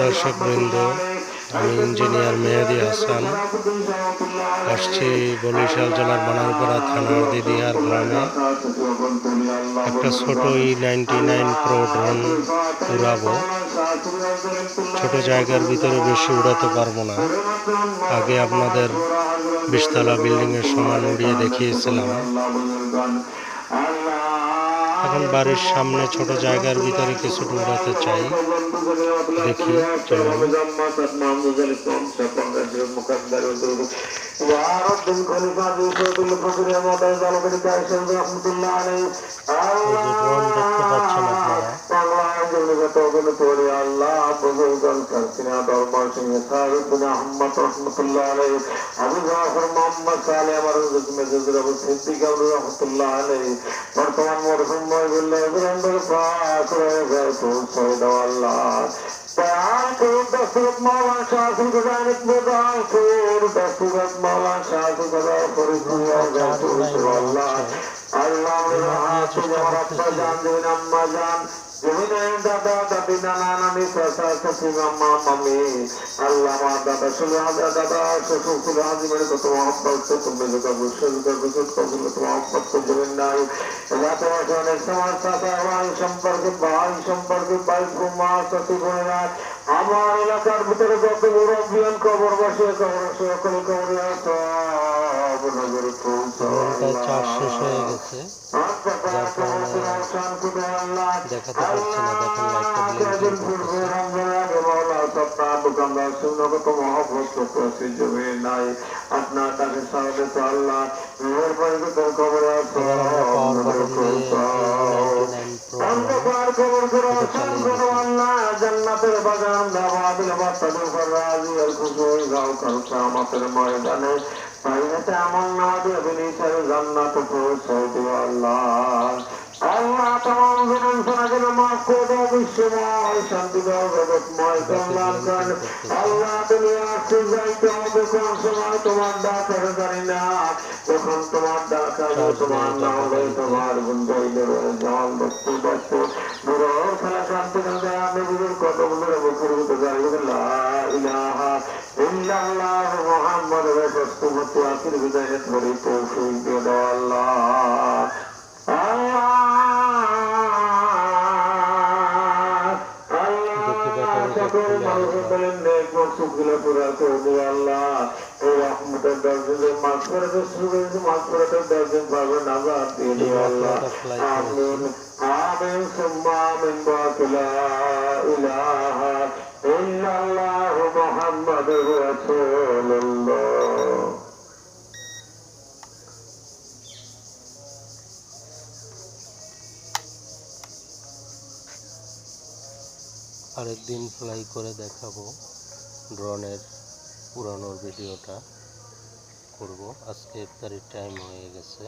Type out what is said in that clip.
দর্শকবৃন্দ, আমি ইঞ্জিনিয়ার মেহেদি হাসান আসছি বরিশাল জেলার বানারপাড়া থানার দিদিহার গ্রামে। একটা ছোট E99 প্রো ড্রোন উড়াবো। ছোট জায়গার ভিতরে বেশি উড়াতে পারবো না। আগে আপনাদের 20 তলা বিল্ডিংয়ের সমান উড়িয়ে দেখিয়েছিলাম। এখন বাড়ির সামনে ছোট জায়গার ভিতরে কিছুটা উড়াতে চাই, দেখি চলুন। ড্রোন দেখতে পাচ্ছেন আপনারা। বর্তমান মরহুম দস্তরত মাওলানা শাহ সুলতান ইবরাহিম দস্তরত মাওলানা শাহ সুলতান আল্লাহ আব্বা জান দেন আম্মা জান দাদা দাদি নানা নানি চাচা চাচি মামা মামি আল্লাহ আমার দাদা শুনে দাদা শ্বশুর ছিল হাজি মানে কত মহব্বত তুমি যেটা বুঝছো কবুল মহব্বত করবেন নাই অনেক সময় চাচা ভাই সম্পর্কে ভাই মা চাচি বোনেরা আমার এলাকার ভিতরে যত মুরব্বিয়ান কবর বসে সকল কবরে চার্জ শেষ হয়ে গেছে, যার কারণে দেখাতে পারছি না। দেখেন লাইটটা ব্লিঙ্কিং আপনার কাছে সাহায্য তো আল্লাহ খবরে জান্নাতের বাগান আমাদের ময়দানে আমল নামা দিয়ে বিনিশারে জান্নাতে পৌঁছাই দিও আল্লাহ। আল্লাহ তামাম জমিন সোনাগুলো মাফ করে দাও, বিশ্বময় শান্তি দাও, জগৎময় কল্যাণ করেন আল্লাহ। তুমি আসতে যাইতে হবে কোন সময় তোমার ডাক হবে জানি না, যখন তোমার ডাক হবে তোমার না হবে তোমার গুঞ্জাইলে জল বস্তু বস্তু দূর খেলা শান্তি দেয় আমি বুঝুর কদম ধরে বুকের ভিতরে যাই লা ইলাহা ইল্লাল্লাহ মুহাম্মদ রাসূলুল্লাহ আখির বিদায়ে ধরে তৌফিক দিয়ে দাও আল্লাহ। আরেকদিন ফ্লাই করে দেখাবো, ড্রোনের উড়ানোর ভিডিওটা করব। আজকে ইফতারির টাইম হয়ে গেছে।